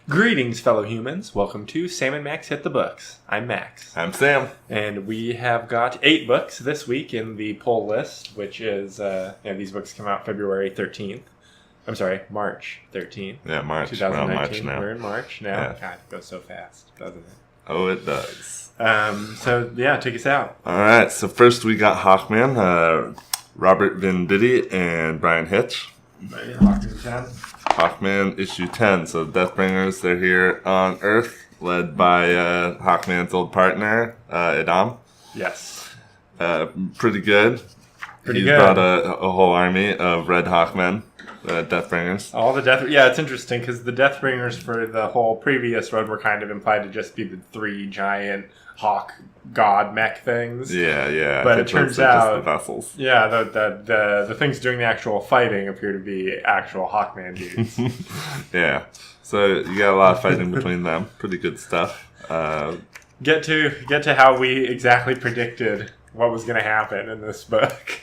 Greetings, fellow humans. Welcome to Sam and Max Hit the Books. I'm Max. I'm Sam. And we have got 8 books this week in the poll list, which is, these books come out February 13th. I'm sorry, March 13th. Yeah, March. 2019. We're on March now. We're in March now. Yeah. God, it goes so fast, doesn't it? Oh, it does. Take us out. All right, so first we got Hawkman, Robert Venditti and Brian Hitch. Hawkman issue 10. So Deathbringers, they're here on Earth, led by Hawkman's old partner, Idam. Yes. Pretty good. He's brought a whole army of Red Hawkmen, Deathbringers. All the Yeah, it's interesting because the Deathbringers for the whole previous run were kind of implied to just be the 3 giant hawk god mech things. Yeah. But it turns out, just the vessels. Yeah, the things doing the actual fighting appear to be actual Hawkman dudes. Yeah, so you got a lot of fighting between them. Pretty good stuff. Get to how we exactly predicted what was going to happen in this book.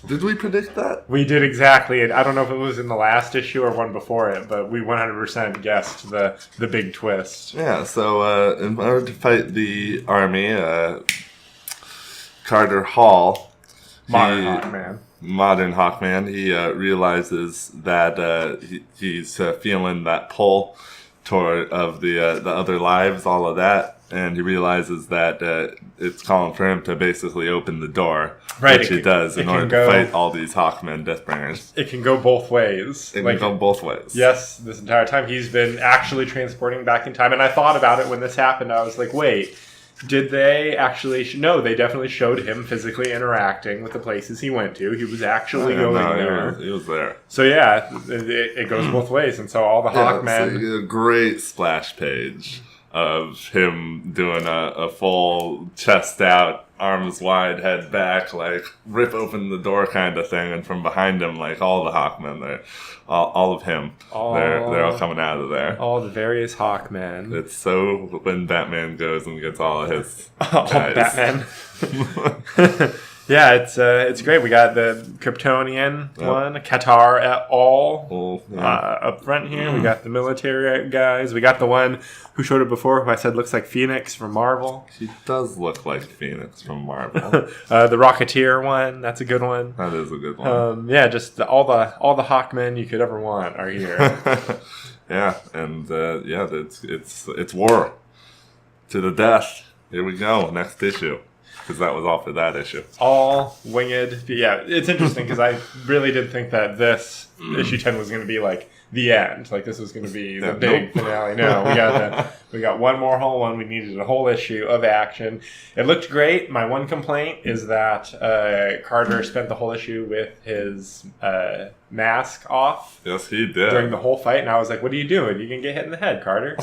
Did we predict that? We did exactly. I don't know if it was in the last issue or one before it, but we 100% guessed the big twist. Yeah, so in order to fight the army, Carter Hall, Modern Hawkman, he realizes that he's feeling that pull toward of the other lives, all of that. And he realizes that it's calling for him to basically open the door, right, which he does in order to fight all these Hawkmen Deathbringers. It can go both ways. It can go both ways. Yes, this entire time he's been actually transporting back in time. And I thought about it when this happened. I was like, wait, did they actually... No, they definitely showed him physically interacting with the places he went to. He was actually going there. He was there. So yeah, it goes both ways. And so all the Hawkmen... So you get a great splash page of him doing a full chest out, arms wide, head back, like rip open the door kind of thing, and from behind him, like all the Hawkmen there, all of him, they're all coming out of there. All the various Hawkmen. It's so when Batman goes and gets all of his Batman. Yeah, it's great. We got the Kryptonian one, Qatar et al. Up front here. We got the military guys. We got the one who showed up before, who I said looks like Phoenix from Marvel. She does look like Phoenix from Marvel. The Rocketeer one, that's a good one. That is a good one. Just all the Hawkmen you could ever want are here. Yeah, and it's war to the death. Here we go, next issue. Because that was all for that issue. All winged. Yeah, it's interesting because I really did think that this issue 10 was going to be like the end. Like this was going to be the big finale. No, we got one more whole one. We needed a whole issue of action. It looked great. My one complaint is that Carter spent the whole issue with his mask off. Yes, he did. During the whole fight. And I was like, what are you doing? You can get hit in the head, Carter.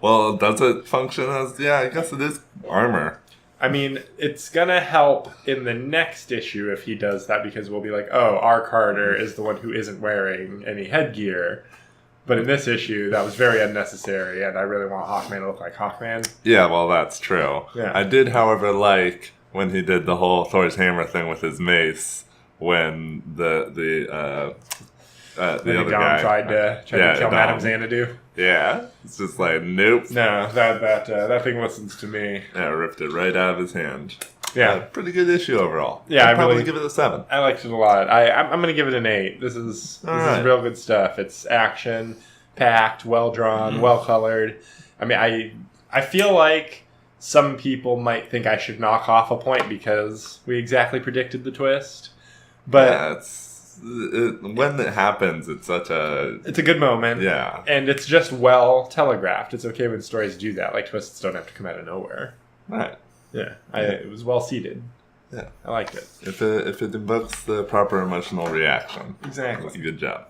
Well, does it function as... Yeah, I guess it is armor. I mean, it's going to help in the next issue if he does that because we'll be like, oh, our Carter is the one who isn't wearing any headgear. But in this issue, that was very unnecessary, and I really want Hawkman to look like Hawkman. Yeah, well, that's true. Yeah. I did, however, like when he did the whole Thor's hammer thing with his mace when the other guy tried to kill Madame Xanadu. Yeah, it's just like nope. No, that thing listens to me. Yeah, ripped it right out of his hand. Yeah, pretty good issue overall. Yeah, I'd probably give it a 7. I liked it a lot. I'm going to give it an 8. This is real good stuff. It's action packed, well drawn, well colored. I mean, I feel like some people might think I should knock off a point because we exactly predicted the twist, but. Yeah, when it happens, it's a good moment. Yeah. And it's just well telegraphed. It's okay when stories do that. Like, twists don't have to come out of nowhere. Right. Yeah. It was well seated. Yeah. I liked it. If it invokes the proper emotional reaction. Exactly. That's a good job.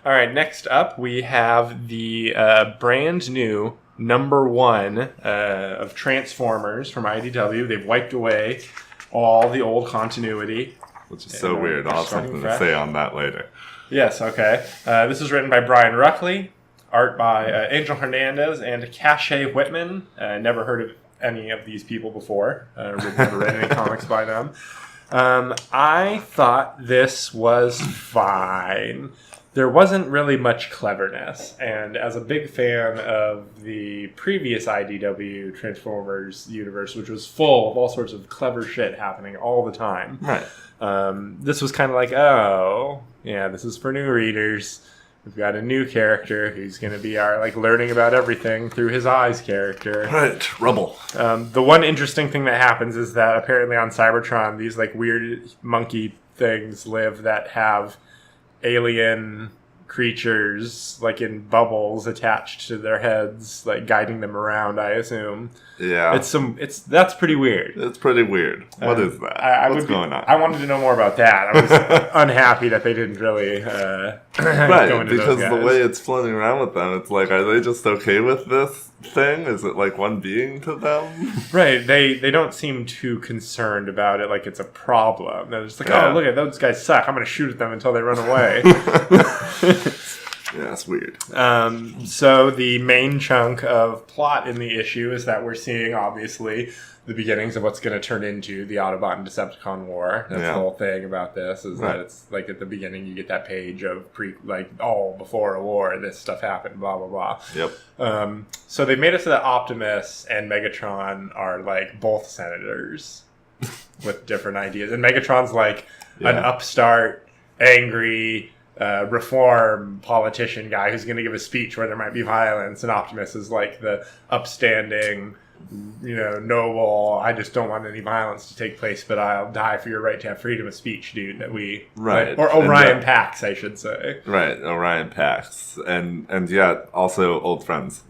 All right, next up, we have the brand new number 1 of Transformers from IDW. They've wiped away all the old continuity. Which is so weird. I'll have something to say on that later. Yes, okay. This is written by Brian Ruckley, art by Angel Hernandez and Cache Whitman. Never heard of any of these people before. Never read any comics by them. I thought this was fine. there wasn't really much cleverness. And as a big fan of the previous IDW Transformers universe, which was full of all sorts of clever shit happening all the time, Right. This was kind of like, oh, yeah, this is for new readers. We've got a new character who's going to be our, like, learning about everything through his eyes character. Right, Rubble. The one interesting thing that happens is that apparently on Cybertron, these, like, weird monkey things live that have alien creatures, like, in bubbles attached to their heads, like, guiding them around, I assume. Yeah. That's pretty weird. It's pretty weird. What is that? What's going on? I wanted to know more about that. I was unhappy that they didn't really right, go into because those guys. the way it's floating around with them, it's like, are they just okay with this thing? Is it like one being to them? Right. They don't seem too concerned about it like it's a problem. They're just like, oh, look at those guys suck. I'm going to shoot at them until they run away. Yeah, it's weird. So the main chunk of plot in the issue is that we're seeing, obviously, the beginnings of what's going to turn into the Autobot and Decepticon war. That's the whole thing about this, is that it's like at the beginning you get that page of before a war, this stuff happened, blah, blah, blah. Yep. So they made it so that Optimus and Megatron are like both senators with different ideas. And Megatron's like an upstart, angry, reform politician guy who's going to give a speech where there might be violence, and Optimus is like the upstanding, noble, I just don't want any violence to take place, but I'll die for your right to have freedom of speech, dude, that we... Right. Or Orion Pax, I should say. Right, Orion Pax. And yet, also old friends.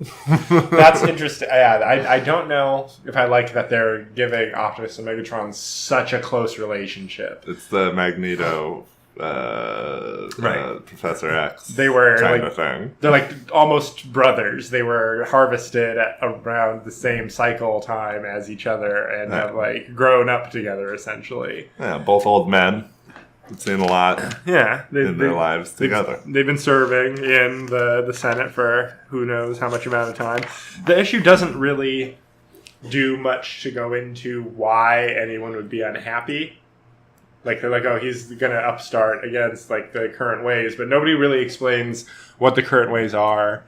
That's interesting. Yeah, I don't know if I like that they're giving Optimus and Megatron such a close relationship. It's the Magneto... Professor X. They were kind of thing. They're like almost brothers. They were harvested at around the same cycle time as each other and have like grown up together essentially. Yeah, both old men. We've seen a lot. Yeah, in their lives together. They've been serving in the Senate for who knows how much amount of time. The issue doesn't really do much to go into why anyone would be unhappy. Like, they're like, oh, he's going to upstart against, like, the current ways. But nobody really explains what the current ways are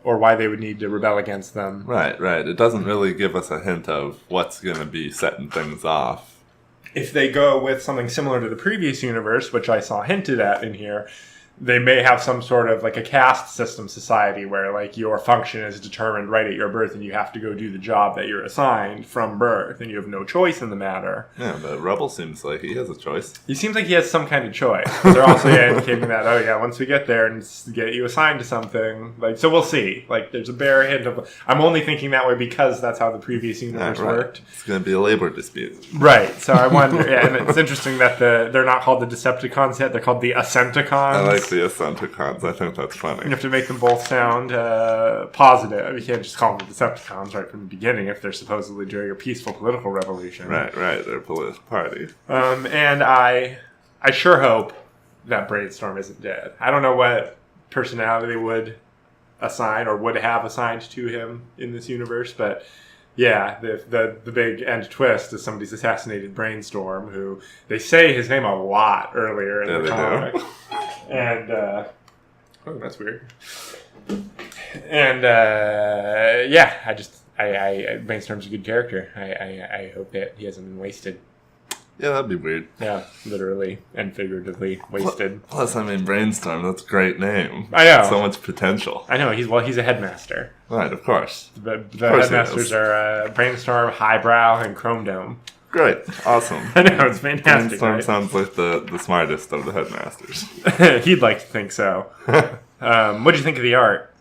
or why they would need to rebel against them. Right. It doesn't really give us a hint of what's going to be setting things off. If they go with something similar to the previous universe, which I saw hinted at in here, they may have some sort of like a caste system society where like your function is determined right at your birth and you have to go do the job that you're assigned from birth and you have no choice in the matter. Yeah, but Rebel seems like he has a choice. He seems like he has some kind of choice. But they're also indicating that, once we get there and get you assigned to something, like, so we'll see. Like, there's a bare hint of, I'm only thinking that way because that's how the previous universe worked. It's going to be a labor dispute. Right, so I wonder, and it's interesting that they're not called the Decepticons yet, they're called the Ascenticons. I like the Ascenticons. I think that's funny. You have to make them both sound positive. You can't just call them the Decepticons right from the beginning if they're supposedly doing a peaceful political revolution. Right. They're a political party. And I sure hope that Brainstorm isn't dead. I don't know what personality they would assign or would have assigned to him in this universe, but yeah, the big end twist is somebody's assassinated Brainstorm, who they say his name a lot earlier in the comic. And, oh, that's weird. And, Brainstorm's a good character. I hope that he hasn't been wasted. Yeah, that'd be weird. Yeah, literally and figuratively wasted. Plus, Brainstorm, that's a great name. I know. So much potential. I know, he's a headmaster. Right, of course. The headmasters are Brainstorm, Highbrow, and Chrome Dome. Great. Awesome. I know, it's fantastic. Brainstorm sounds like the smartest of the headmasters. He'd like to think so. What'd you think of the art?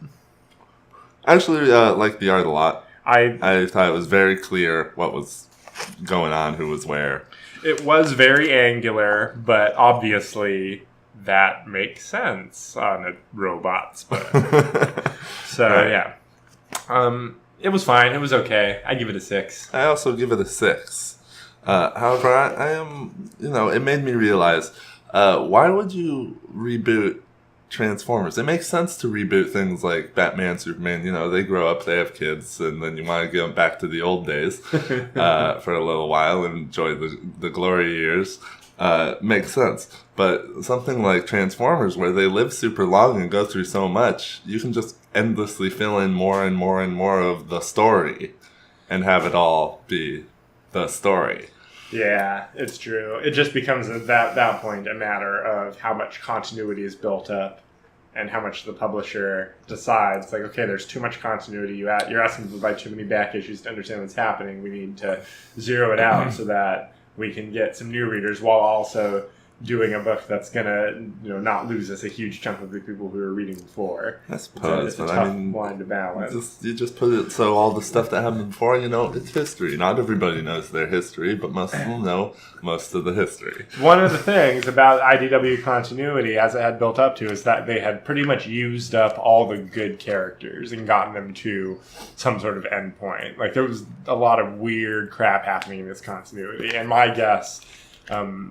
I actually liked the art a lot. I thought it was very clear what was going on, who was where. It was very angular, but obviously that makes sense on a robot's but so right. Yeah. It was fine. It was okay. I give it a 6. I also give it a 6. However, I am, it made me realize, why would you reboot Transformers? It makes sense to reboot things like Batman, Superman. They grow up, they have kids, and then you want to get them back to the old days for a little while and enjoy the glory years. Makes sense. But something like Transformers, where they live super long and go through so much, you can just endlessly fill in more and more and more of the story and have it all be the story. Yeah, it's true. It just becomes at that point a matter of how much continuity is built up and how much the publisher decides. Like, okay, there's too much continuity. You're asking to buy too many back issues to understand what's happening. We need to zero it out so that we can get some new readers while also doing a book that's gonna, not lose us a huge chunk of the people who were reading before. I suppose, it's a tough line to balance. You just put it so all the stuff that happened before, it's history. Not everybody knows their history, but most of them know most of the history. One of the things about IDW continuity, as it had built up to, is that they had pretty much used up all the good characters and gotten them to some sort of endpoint. Like, there was a lot of weird crap happening in this continuity, and my guess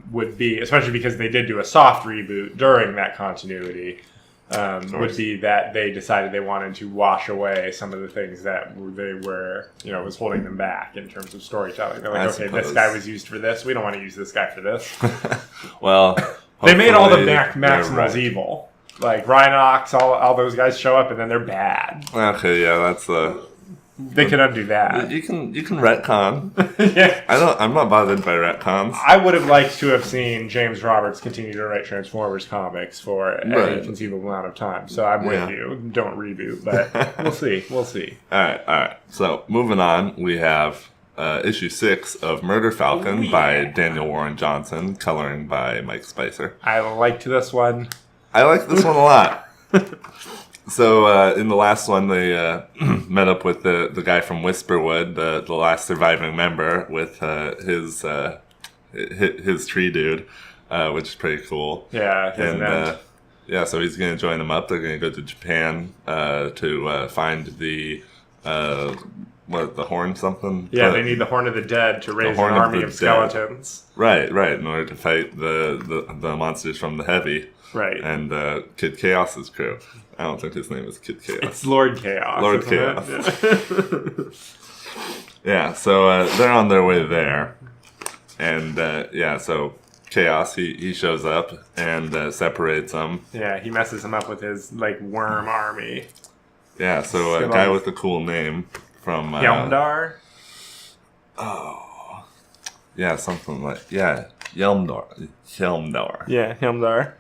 would be, especially because they did do a soft reboot during that continuity, would be that they decided they wanted to wash away some of the things that they were, was holding them back in terms of storytelling. They're like, okay, this guy was used for this. We don't want to use this guy for this. Well, they made all the Maximals evil. Like, Rhinox, all those guys show up and then they're bad. Okay, yeah, that's They can undo that. You can retcon. Yeah. I'm not bothered by retcons. I would have liked to have seen James Roberts continue to write Transformers comics for any conceivable amount of time. So I'm with you. Don't reboot, but we'll see. We'll see. All right. So moving on, we have issue 6 of Murder Falcon by Daniel Warren Johnson, coloring by Mike Spicer. I liked this one. I like this one a lot. So in the last one, they met up with the guy from Whisperwood, the last surviving member, with his tree dude, which is pretty cool. Yeah, so he's going to join them up. They're going to go to Japan to find the horn something. Yeah, they need the Horn of the Dead to raise an army of skeletons. Right, in order to fight the monsters from the Heavy. Right. And Kid Chaos's crew. I don't think his name is Kid Chaos. It's Lord Chaos. Lord Chaos. Yeah, so they're on their way there. And, so Chaos, he shows up and separates them. Yeah, he messes them up with his, worm army. Yeah, so a guy with a cool name from... Yelmdar? Oh. Yeah, something like... Yeah, Yelmdar. Yeah, Yelmdar.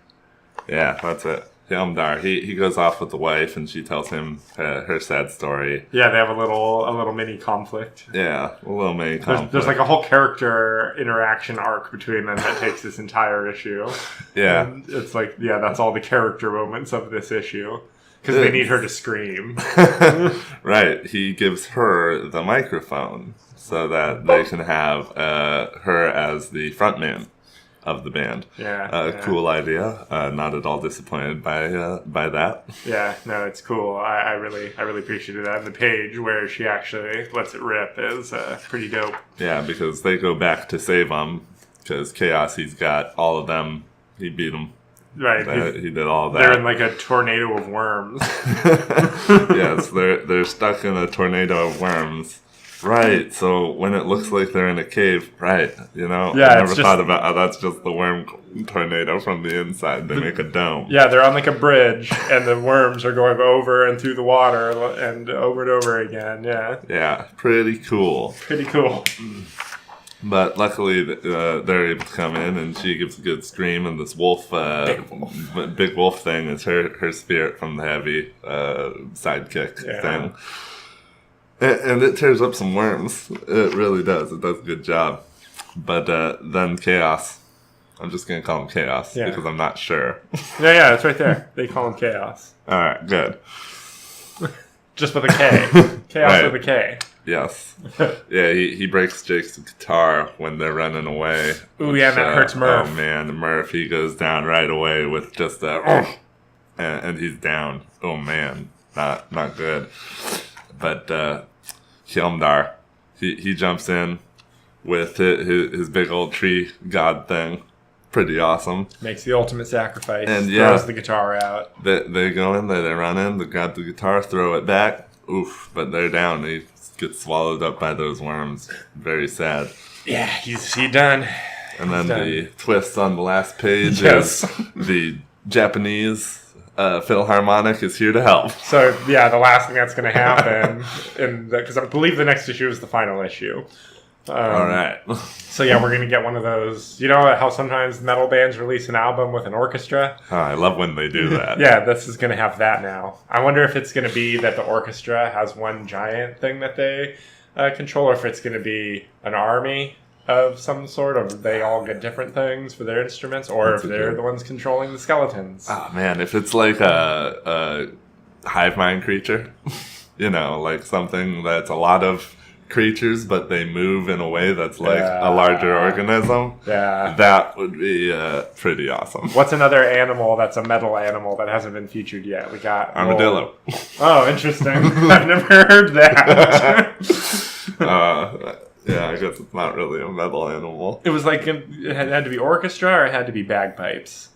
Yeah, that's it. Yelmdar. He goes off with the wife, and she tells him her sad story. Yeah, they have a little mini conflict. Yeah, a little mini conflict. There's a whole character interaction arc between them that takes this entire issue. Yeah. And it's that's all the character moments of this issue. Because they need her to scream. Right. He gives her the microphone so that they can have her as the frontman of the band. Cool idea. Not at all disappointed by that. Yeah, no, it's cool. I really appreciated that. And the page where she actually lets it rip is pretty dope. Yeah, because they go back to save them. Because Chaos, he's got all of them. He beat them. Right. He did all that. They're in a tornado of worms. Yes, they're stuck in a tornado of worms. Right, so when it looks like they're in a cave, right, I never thought about how that's just the worm tornado from the inside. They make a dome. Yeah, they're on a bridge, and the worms are going over and through the water and over again, yeah. Yeah, pretty cool. Pretty cool. But luckily, they're able to come in, and she gives a good scream, and this wolf, big wolf thing is her spirit from the Heavy sidekick thing. And it tears up some worms. It really does. It does a good job. But then Chaos. I'm just going to call him Chaos because I'm not sure. Yeah, it's right there. They call him Chaos. All right, good. Just with a K. Chaos with a K. Yes. Yeah, he breaks Jake's guitar when they're running away. Ooh, yeah, that hurts Murph. Oh, man. Murph, he goes down right away with just a... and he's down. Oh, man. Not good. But Hjelmdar, he jumps in with his big old tree god thing. Pretty awesome. Makes the ultimate sacrifice. And throws the guitar out. They go in there, they run in, they grab the guitar, throw it back. Oof, but they're down. They get swallowed up by those worms. Very sad. Yeah, he's done. And then the twist on the last page Yes. is the Japanese Philharmonic is here to help. So, yeah, the last thing that's going to happen, because I believe the next issue is the final issue. All right. So, yeah, we're going to get one of those. You know how sometimes metal bands release an album with an orchestra? Oh, I love when they do that. Yeah, this is going to have that now. I wonder if it's going to be that the orchestra has one giant thing that they control, or if it's going to be an army of some sort, or they all get different things for their instruments, or if they're the ones controlling the skeletons. Oh, man, if it's like a hive mind creature, like something that's a lot of creatures, but they move in a way that's like a larger organism. Yeah. That would be pretty awesome. What's another animal that's a metal animal that hasn't been featured yet? We got Armadillo. Oh, interesting. I've never heard that. Yeah, I guess it's not really a metal animal. It was like it had to be orchestra or it had to be bagpipes.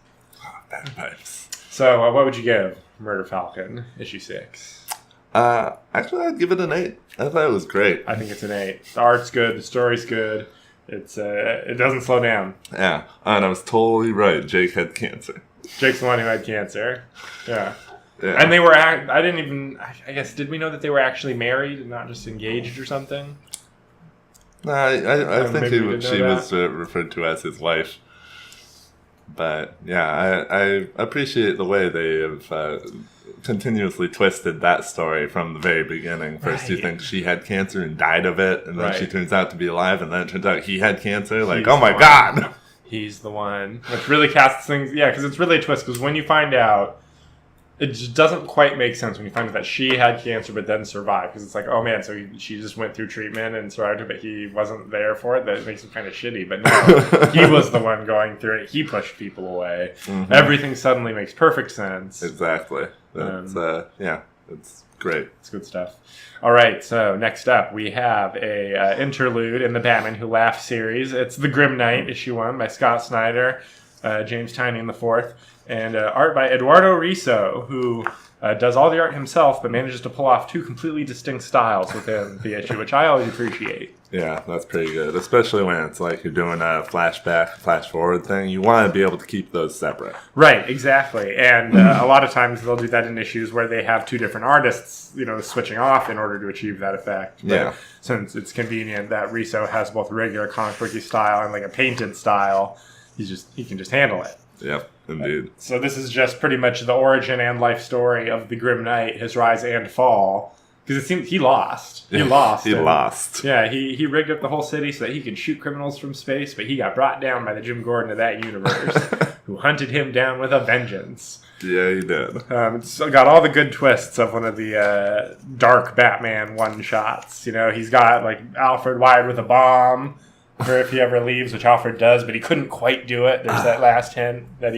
Bagpipes. So what would you give Murder Falcon issue 6? Actually, I'd give it an 8. I thought it was great. I think it's an 8. The art's good. The story's good. It doesn't slow down. Yeah, and I was totally right. Jake had cancer. Jake's the one who had cancer. Yeah. Yeah. And they were, I guess, did we know that they were actually married and not just engaged or something? No, I think she was that. referred to as his wife. But, yeah, I appreciate the way they have continuously twisted that story from the very beginning. First, you think she had cancer and died of it, and then she turns out to be alive, and then it turns out he had cancer. Like, oh my God! He's the one. Which really casts things, because it's really a twist, because when you find out, it just doesn't quite make sense when you find out that she had cancer but then survived. Because it's like, oh man, so she just went through treatment and survived it, but he wasn't there for it. That makes him kind of shitty. But no, he was the one going through it. He pushed people away. Mm-hmm. Everything suddenly makes perfect sense. Exactly. That's, it's great. It's good stuff. All right, so next up we have a interlude in the Batman Who Laughs series. It's The Grim Knight, issue 1 by Scott Snyder, James Tynion IV. And art by Eduardo Riso, who does all the art himself, but manages to pull off 2 completely distinct styles within the issue, which I always appreciate. Yeah, that's pretty good, especially when it's like you're doing a flashback, flash forward thing. You want to be able to keep those separate. Right, exactly. And a lot of times they'll do that in issues where they have 2 different artists, switching off in order to achieve that effect. But since it's convenient that Riso has both a regular comic booky style and like a painted style, he can just handle it. Yep, indeed. So this is just pretty much the origin and life story of the Grim Knight, his rise and fall. Because it seems he lost. He lost. He lost. Yeah, he rigged up the whole city so that he could shoot criminals from space, but he got brought down by the Jim Gordon of that universe, who hunted him down with a vengeance. Yeah, he did. It's got all the good twists of one of the dark Batman one-shots. He's got like Alfred wired with a bomb for if he ever leaves, which Alfred does, but he couldn't quite do it. There's that last hint that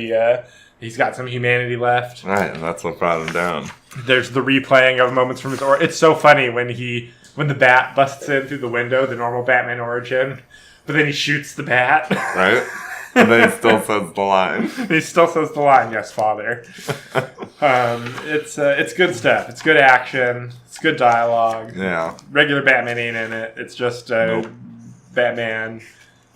he's got some humanity left. Right, and that's what brought him down. There's the replaying of moments from his origin. It's so funny when the bat busts in through the window, the normal Batman origin, but then he shoots the bat. Right? And then he still says the line. He still says the line, "Yes, Father." It's good stuff. It's good action. It's good dialogue. Yeah. Regular Batman ain't in it. It's just Batman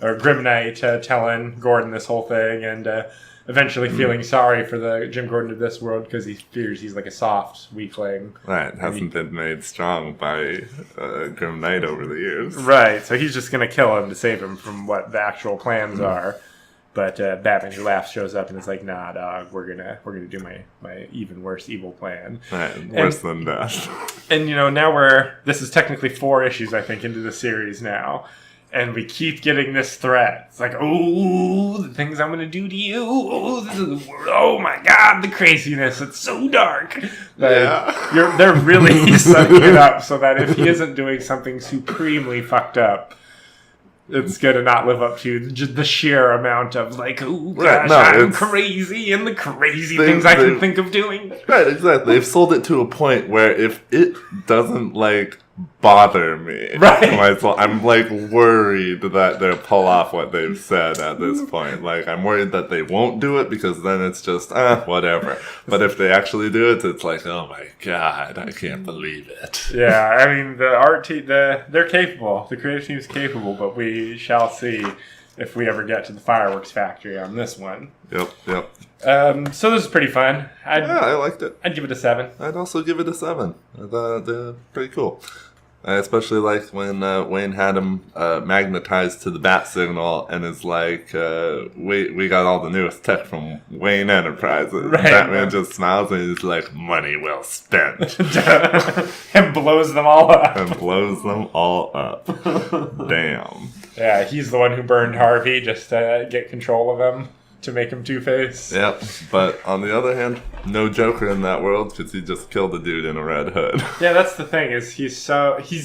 or Grim Knight telling Gordon this whole thing and eventually feeling sorry for the Jim Gordon of this world because he fears he's like a soft weakling. Right, hasn't been made strong by Grim Knight over the years. Right, so he's just going to kill him to save him from what the actual plans are. But Batman Who Laughs shows up and is like, "Nah, dog, we're gonna do my even worse evil plan." Right, worse than death. And now this is technically 4 issues I think into the series now. And we keep getting this threat. It's like, oh, the things I'm going to do to you. Oh my God, the craziness. It's so dark. They're really setting it up so that if he isn't doing something supremely fucked up, it's going to not live up to just the sheer amount of like, oh gosh, I'm crazy and the crazy things I can think of doing. Right, exactly. They've sold it to a point where if it doesn't like bother me, right? I'm like worried that they'll pull off what they've said at this point. Like I'm worried that they won't do it because then it's just whatever. But if they actually do it, it's like, oh my God, I can't believe it. Yeah, I mean the art team, they're capable. The creative team's capable, but we shall see. if we ever get to the fireworks factory on this one. Yep. So this is pretty fun. I liked it. I'd give it a 7. I'd also give it a 7. I thought they're pretty cool. I especially liked when Wayne had him magnetized to the bat signal and is like, we got all the newest tech from Wayne Enterprises. Right. Batman just smiles and he's like, money well spent. And blows them all up. Damn. Yeah, he's the one who burned Harvey just to get control of him, to make him Two-Face. Yep, but on the other hand, no Joker in that world because he just killed a dude in a red hood. Yeah, that's the thing, is he's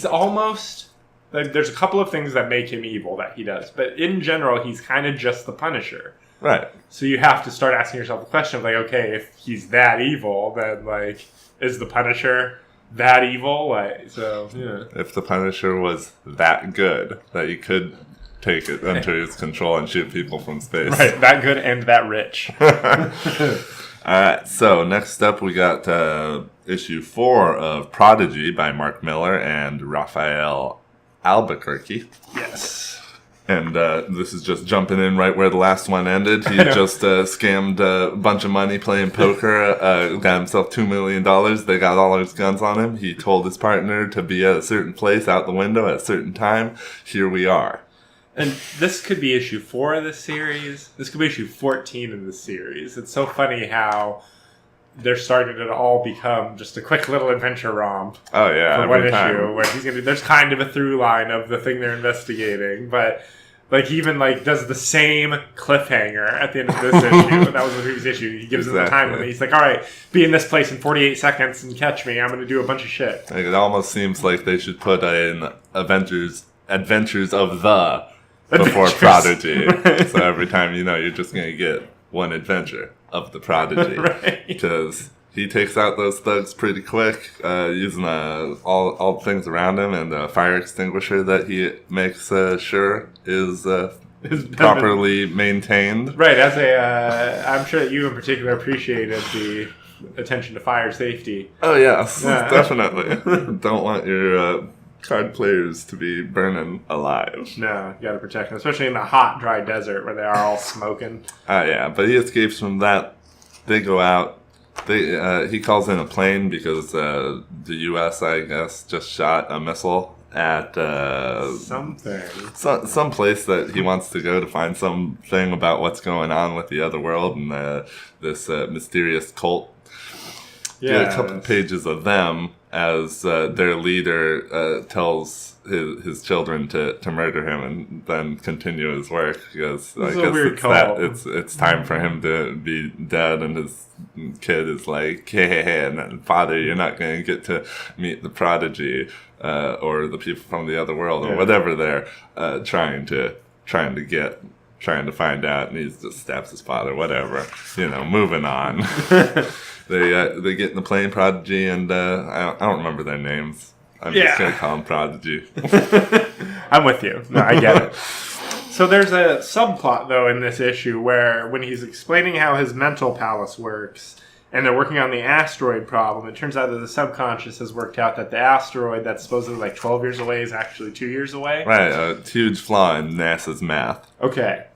almost, like, there's a couple of things that make him evil that he does, but in general, he's kind of just the Punisher. Right. So you have to start asking yourself the question of, like, okay, if he's that evil, then, like, is the Punisher that evil? Like, so, yeah. If the Punisher was that good that you could take it under his control and shoot people from space. Right, that good and that rich. Alright, so next up we got issue 4 of Prodigy by Mark Miller and Raphael Albuquerque. Yes. And this is just jumping in right where the last one ended. He just scammed a bunch of money playing poker, got himself $2 million. They got all his guns on him. He told his partner to be at a certain place out the window at a certain time. Here we are. And this could be issue 4 of this series. This could be issue 14 of this series. It's so funny how they're starting to all become just a quick little adventure romp. Oh yeah, for one issue where there's kind of a through line of the thing they're investigating, but like he even like does the same cliffhanger at the end of this issue. That was the previous issue. He gives them the time limit. He's like, all right, be in this place in 48 seconds and catch me. I'm going to do a bunch of shit. Like, it almost seems like they should put in Adventures of the before Prodigy. Right. So every time, you're just going to get one adventure of the Prodigy. Right. Because he takes out those thugs pretty quick, using all the things around him and the fire extinguisher that he makes sure is properly maintained. Right. I'm sure that you in particular appreciated the attention to fire safety. Oh yes, definitely. Don't want your card players to be burning alive. No, you got to protect them, especially in the hot, dry desert where they are all smoking. Yeah, but he escapes from that. They go out. He calls in a plane because the U.S., I guess, just shot a missile at some place that he wants to go to find something about what's going on with the other world and this mysterious cult. Yeah, a couple pages of them as their leader tells his children to murder him and then continue his work because I guess it's time for him to be dead, and his kid is like, hey, and then, Father, you're not going to get to meet the Prodigy or the people from the other world or whatever they're trying to find out, and he just stabs his father, whatever, moving on. They get in the plane, Prodigy, and I don't remember their names. I'm just going to call them Prodigy. I'm with you. No, I get it. So there's a subplot, though, in this issue where when he's explaining how his mental palace works and they're working on the asteroid problem, it turns out that the subconscious has worked out that the asteroid that's supposedly like 12 years away is actually 2 years away. Right, a huge flaw in NASA's math. Okay.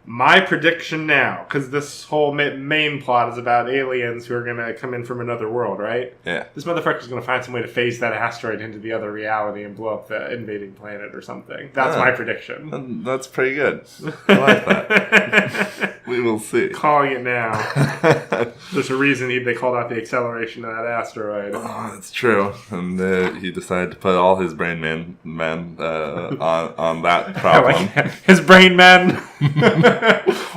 My prediction now, because this whole main plot is about aliens who are going to come in from another world, right? Yeah. This motherfucker's going to find some way to phase that asteroid into the other reality and blow up the invading planet or something. That's my prediction. That's pretty good. I like that. We will see. Calling it now. There's a reason they called out the acceleration of that asteroid. Oh, that's true. And he decided to put all his brain men on that problem. Like his brain men.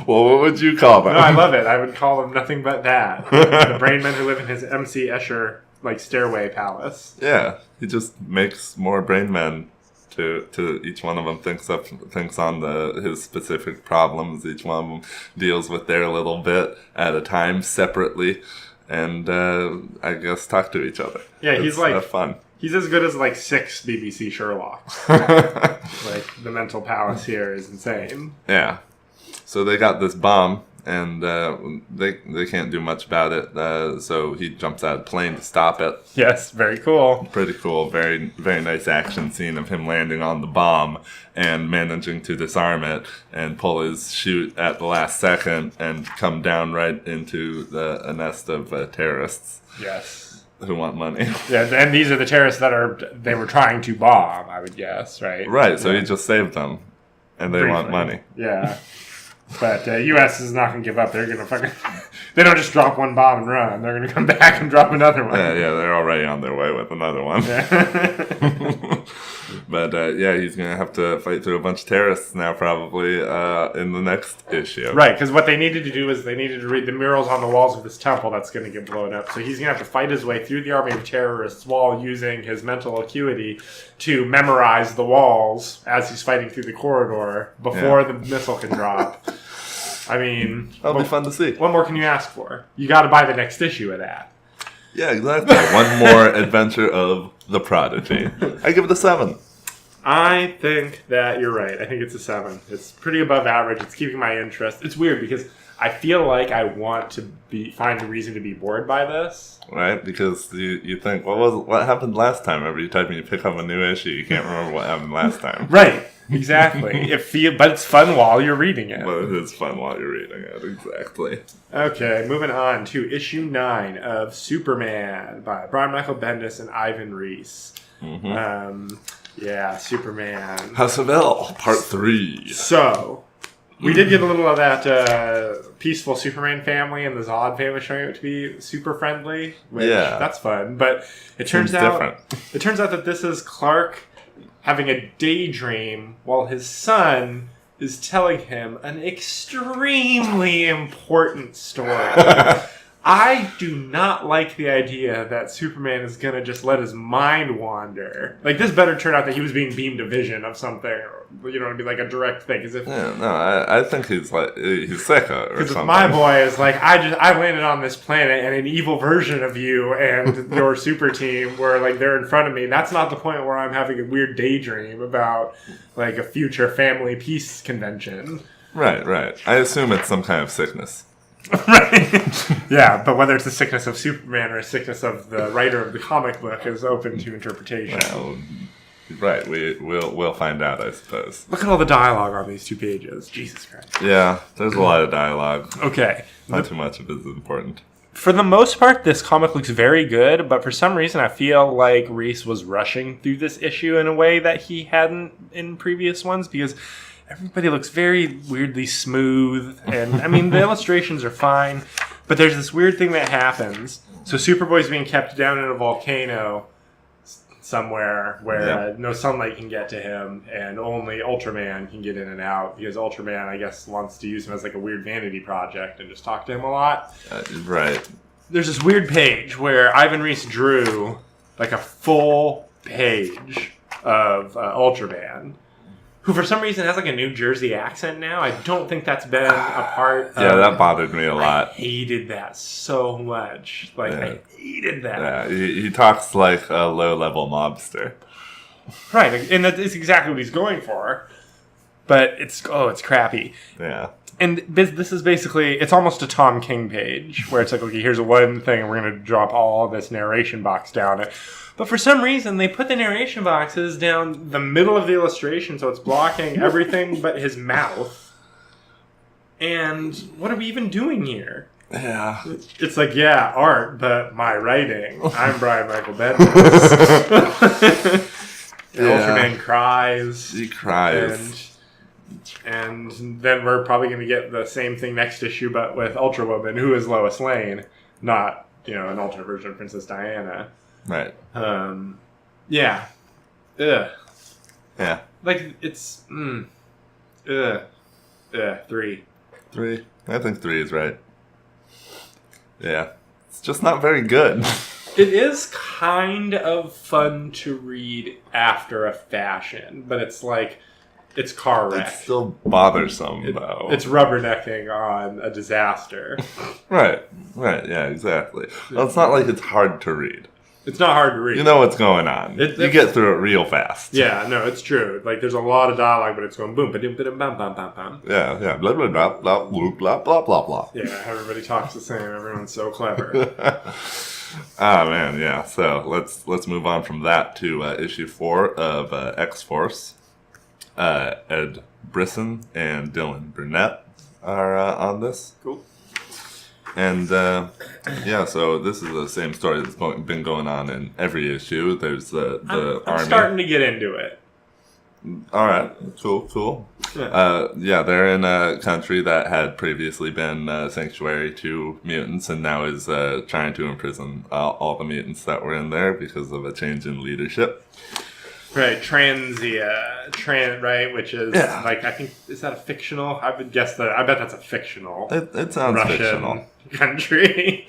Well, what would you call them? No, I love it. I would call them nothing but that. The brain men who live in his MC Escher stairway palace. Yeah, he just makes more brain men. To each one of them thinks on his specific problems. Each one of them deals with their little bit at a time separately, and I guess talk to each other. Yeah, he's fun. He's as good as 6 BBC Sherlocks. The mental palace here is insane. Yeah. So they got this bomb and they can't do much about it. So he jumps out of the plane to stop it. Yes, very cool. Pretty cool. Very, very nice action scene of him landing on the bomb and managing to disarm it and pull his chute at the last second and come down right into a nest of terrorists. Yes. Who want money. Yeah, and these are the terrorists they were trying to bomb, I would guess, right? Right, so he just saved them. And they Briefly. want money. Yeah. But U.S. is not going to give up. They're going to fucking... They don't just drop one bomb and run. They're going to come back and drop another one. Yeah, they're already on their way with another one. Yeah. But he's going to have to fight through a bunch of terrorists now probably in the next issue. Right, because what they needed to do is they needed to read the murals on the walls of this temple that's going to get blown up. So he's going to have to fight his way through the army of terrorists while using his mental acuity to memorize the walls as he's fighting through the corridor before the missile can drop. I mean... That'll be fun to see. What more can you ask for? You got to buy the next issue of that. Yeah, exactly. One more adventure of the Prodigy. I give it a 7. I think that you're right. I think it's a 7. It's pretty above average. It's keeping my interest. It's weird because I feel like I want to find a reason to be bored by this. Right? Because you think, what happened last time? Every time you pick up a new issue, you can't remember what happened last time. Right. Exactly. But it's fun while you're reading it. But it is fun while you're reading it. Exactly. Okay, moving on to issue 9 of Superman by Brian Michael Bendis and Ivan Reis. Mm-hmm. Yeah, Superman. House of L, Part 3. So, we did get a little of that peaceful Superman family and the Zod family showing out to be super friendly, which that's fun. But it turns out that this is Clark having a daydream while his son is telling him an extremely important story. I do not like the idea that Superman is going to just let his mind wander. Like, this better turn out that he was being beamed a vision of something, or, it'd be like a direct thing. As if, I think he's sick or something. Because my boy is like, I landed on this planet and an evil version of you and your super team were like, they're in front of me. And that's not the point where I'm having a weird daydream about like a future family peace convention. Right. I assume it's some kind of sickness. Right. Yeah, but whether it's the sickness of Superman or a sickness of the writer of the comic book is open to interpretation. Well, right, we'll find out, I suppose. Look at all the dialogue on these 2 pages. Jesus Christ. Yeah, there's a lot of dialogue. Okay. Not too much of it is important. For the most part, this comic looks very good, but for some reason I feel like Reese was rushing through this issue in a way that he hadn't in previous ones, because everybody looks very weirdly smooth, and I mean the illustrations are fine, but there's this weird thing that happens. So Superboy's being kept down in a volcano somewhere where no sunlight can get to him, and only Ultraman can get in and out, because Ultraman, I guess, wants to use him as like a weird vanity project and just talk to him a lot. Right. There's this weird page where Ivan Reis drew like a full page of Ultraman, who for some reason has like a New Jersey accent now. I don't think that's been a part of... Yeah, that bothered me a lot. I hated that so much. I hated that. Yeah, he talks like a low-level mobster. Right, and that is exactly what he's going for. But it's crappy. Yeah. And this is basically, it's almost a Tom King page, where it's like, okay, here's one thing, and we're going to drop all this narration box down it. But for some reason, they put the narration boxes down the middle of the illustration, so it's blocking everything but his mouth. And what are we even doing here? Yeah. It's like, art, but my writing. I'm Brian Michael Bendis. Ultraman cries. He cries. And then we're probably going to get the same thing next issue, but with Ultra Woman, who is Lois Lane, not, an alternate version of Princess Diana. Right. Yeah. Ugh. Yeah. Like, it's... Ugh. 3. 3. I think 3 is right. Yeah. It's just not very good. It is kind of fun to read after a fashion, but it's like... It's car wreck. It's still bothersome, though. It's rubbernecking on a disaster. Right, yeah, exactly. Well, it's not like it's hard to read. It's not hard to read. You know what's going on. You get through it real fast. Yeah, no, it's true. Like, there's a lot of dialogue, but it's going boom, ba-dum, ba-dum, bam, bam, bam, bam. Yeah, blah, blah, blah, blah, blah, blah, blah, blah, blah. Yeah, everybody talks the same. Everyone's so clever. Ah, man, yeah. So let's move on from that to issue 4 of X-Force. Ed Brisson and Dylan Burnett are on this. Cool. And, so this is the same story that's been going on in every issue. There's the I'm army. starting to get into it. All right. Cool. Yeah. They're in a country that had previously been sanctuary to mutants and now is trying to imprison all the mutants that were in there because of a change in leadership. Right, right, which is, like, I think, is that a fictional? I would guess that, I bet that's a fictional. It sounds Russian fictional. Country.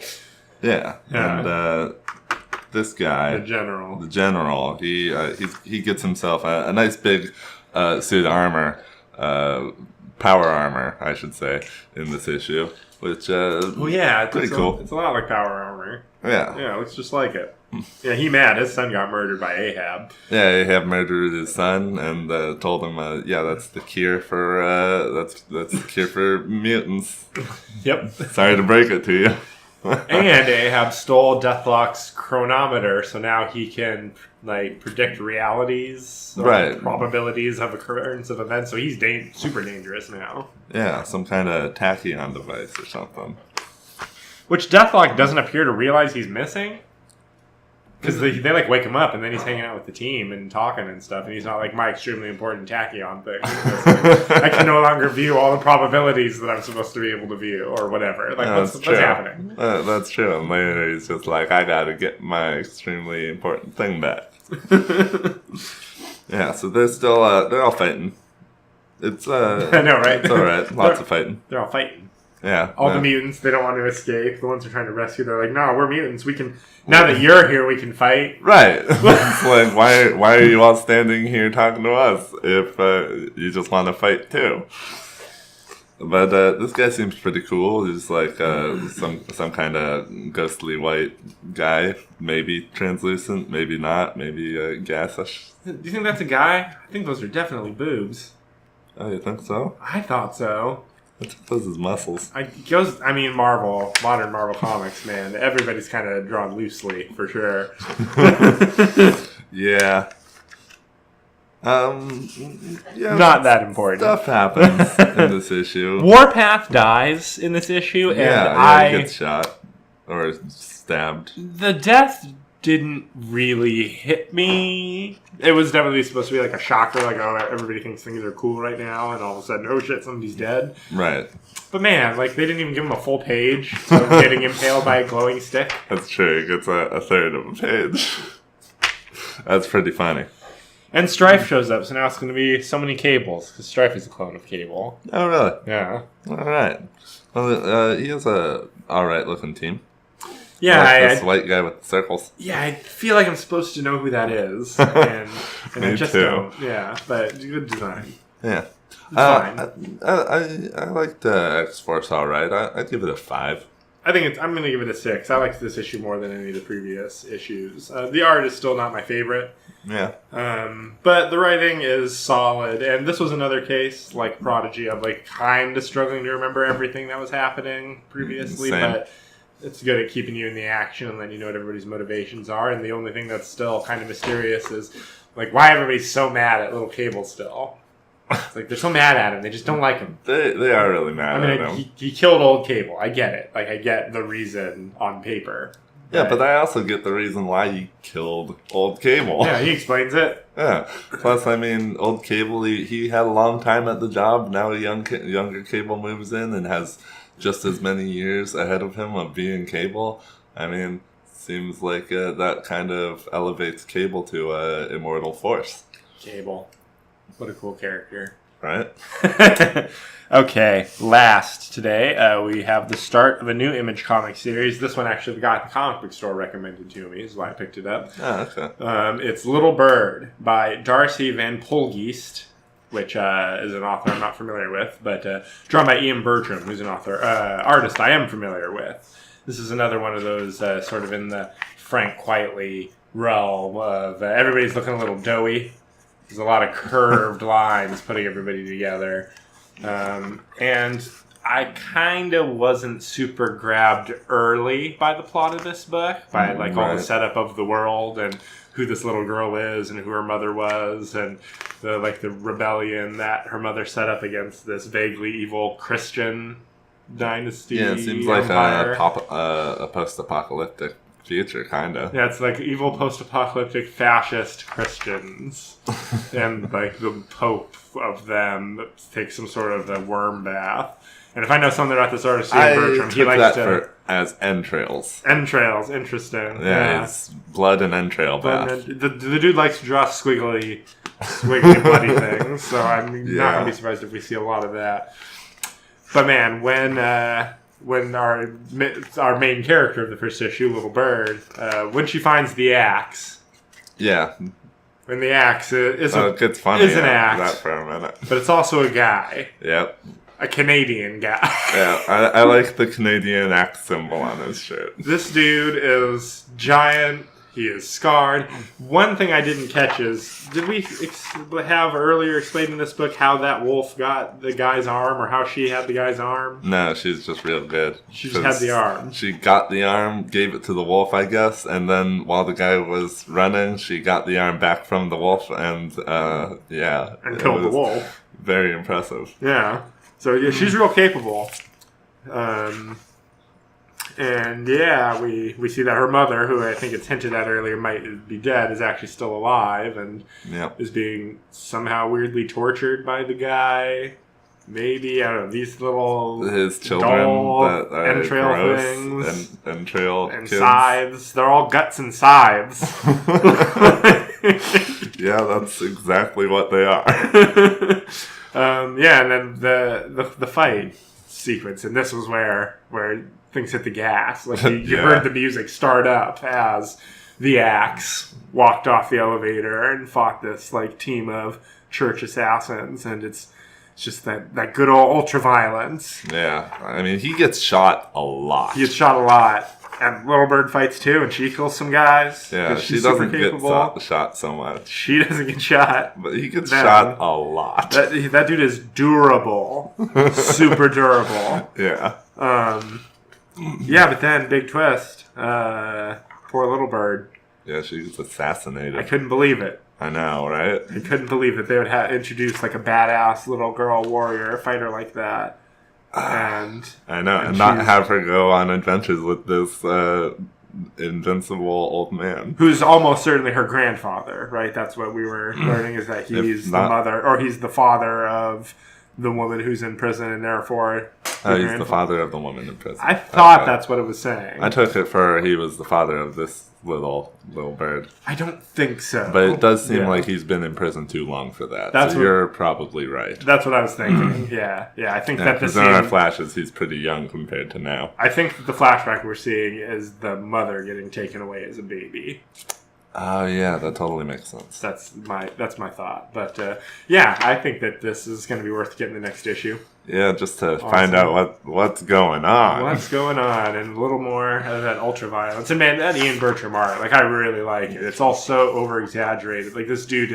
Yeah. And this guy, the general, he gets himself a nice big suit of armor, power armor, I should say, in this issue, which pretty cool. It's a lot like power armor. Yeah. Yeah, it looks just like it. Yeah, he mad. His son got murdered by Ahab. Yeah, Ahab murdered his son and told him, that's the cure for that's the cure for mutants. Yep. Sorry to break it to you. And Ahab stole Deathlock's chronometer, so now he can predict realities, or probabilities of occurrence of events. So he's super dangerous now. Yeah, some kind of tachyon device or something. Which Deathlock doesn't appear to realize he's missing. Because they wake him up and then he's hanging out with the team and talking and stuff, and he's not like my extremely important tachyon thing. I can no longer view all the probabilities that I'm supposed to be able to view or whatever. What's happening? That's true. And later he's just like, I gotta get my extremely important thing back. Yeah, so they're still they're all fighting. It's I know, right? It's alright. Lots of fighting. They're all fighting. Yeah. All the mutants, they don't want to escape. The ones who are trying to rescue, they're like, no, we're mutants. We can. Now that you're here, we can fight. Right. It's like, why are you all standing here talking to us if you just want to fight too? But this guy seems pretty cool. He's like some kind of ghostly white guy. Maybe translucent, maybe not. Maybe gassish. Do you think that's a guy? I think those are definitely boobs. Oh, you think so? I thought so. Those his muscles. Modern Marvel Comics, man. Everybody's kind of drawn loosely, for sure. Yeah. Not that important. Stuff happens in this issue. Warpath dies in this issue, and he gets shot or stabbed. The death didn't really hit me. It was definitely supposed to be like a shocker, like, oh, everybody thinks things are cool right now, and all of a sudden, oh shit, somebody's dead. Right. But man, they didn't even give him a full page of getting impaled by a glowing stick. That's true. He gets a third of a page. That's pretty funny. And Strife shows up, so now it's going to be so many Cables, because Strife is a clone of Cable. Oh, really? Yeah. All right. Well, he has a alright looking team. Yeah, this white guy with the circles. Yeah, I feel like I'm supposed to know who that is, and I just don't. Yeah, but good design. Yeah, fine. I liked X-Force all right. I'd give it a 5. I'm going to give it a 6. I liked this issue more than any of the previous issues. The art is still not my favorite. Yeah. But the writing is solid, and this was another case, like Prodigy, of kind of struggling to remember everything that was happening previously, but it's good at keeping you in the action and letting you know what everybody's motivations are. And the only thing that's still kind of mysterious is why everybody's so mad at Little Cable still. It's they're so mad at him. They just don't like him. They are really mad at him. He killed Old Cable. I get it. I get the reason on paper. Yeah, but I also get the reason why he killed Old Cable. Yeah, he explains it. Yeah. Plus, Old Cable, he had a long time at the job. Now a younger Cable moves in and has just as many years ahead of him of being Cable. Seems like that kind of elevates Cable to immortal force. Cable. What a cool character. Right? Okay, last today, we have the start of a new Image comic series. This one actually the guy at the comic book store recommended to me, is why I picked it up. Oh, okay. It's Little Bird by Darcy Van Polgeest, which is an author I'm not familiar with, but drawn by Ian Bertram, who's an artist I am familiar with. This is another one of those sort of in the Frank Quietly realm of everybody's looking a little doughy. There's a lot of curved lines putting everybody together. And I kind of wasn't super grabbed early by the plot of this book, by like all the setup of the world and who this little girl is and who her mother was, and the rebellion that her mother set up against this vaguely evil Christian dynasty. Yeah, it seems like a post-apocalyptic future, kind of. Yeah, it's like evil post-apocalyptic fascist Christians, and like the Pope of them takes some sort of a worm bath. And if I know something about this artist, Ian Bertram, he likes as entrails. Entrails, interesting. Yeah, it's blood and entrail bath. The dude likes to draw squiggly bloody things, so I'm not going to be surprised if we see a lot of that. But man, when our main character of the first issue, Little Bird, when she finds the axe. Yeah. When the axe is it gets funny an axe. That for a minute. But it's also a guy. Yep. A Canadian guy. Yeah, I like the Canadian axe symbol on his shirt. This dude is giant. He is scarred. One thing I didn't catch is, did we have earlier explained in this book how that wolf got the guy's arm, or how she had the guy's arm? No, she's just real good. She just had the arm. She got the arm, gave it to the wolf, I guess, and then while the guy was running, she got the arm back from the wolf, and and killed the wolf. Very impressive. Yeah. So yeah, she's real capable. And yeah, we see that her mother, who I think it's hinted at earlier might be dead, is actually still alive and is being somehow weirdly tortured by the guy. Maybe, I don't know, these his children that are entrail things. And entrail and kids. Scythes. They're all guts and scythes. Yeah, that's exactly what they are. And then the fight sequence, and this was where things hit the gas. Like you heard the music start up as the axe walked off the elevator and fought this like team of church assassins, and it's just that good old ultra violence. Yeah, I mean he gets shot a lot. He gets shot a lot. And Little Bird fights too, and she kills some guys. Yeah, she doesn't get shot so much. She doesn't get shot. But he gets shot a lot. That dude is durable. Super durable. Yeah. Yeah, but then, big twist. Poor Little Bird. Yeah, she gets assassinated. I couldn't believe it. I know, right? I couldn't believe that they would introduce like a badass little girl warrior, a fighter like that. And I know, and not have her go on adventures with this invincible old man, who's almost certainly her grandfather, right? That's what we were learning, is that he's the mother, or he's the father of the woman who's in prison, and therefore he's the father of the woman in prison. I thought that's what it was saying. I took it for he was the father of this little bird. I don't think so, but it does seem like he's been in prison too long for that. So you're probably right. That's what I was thinking. Yeah. I think that the scene, in our flashes, he's pretty young compared to now. I think that the flashback we're seeing is the mother getting taken away as a baby. Oh yeah, that totally makes sense. That's my thought. But I think that this is going to be worth getting the next issue. Yeah, just to find out what's going on. What's going on, and a little more of that ultra violence. And man, that Ian Bertram art, like I really like it. It's all so over exaggerated. Like this dude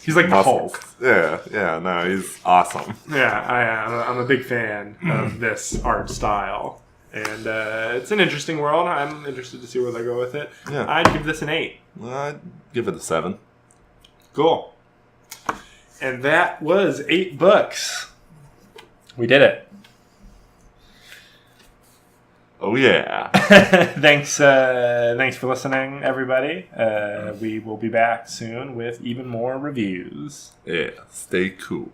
he's like the Hulk. Yeah, no, he's awesome. Yeah, I'm a big fan of this art style. And it's an interesting world. I'm interested to see where they go with it. Yeah. I'd give this an 8. I'd give it a 7. Cool. And that was 8 books. We did it. Oh yeah. Thanks for listening, everybody. We will be back soon with even more reviews. Yeah, stay cool.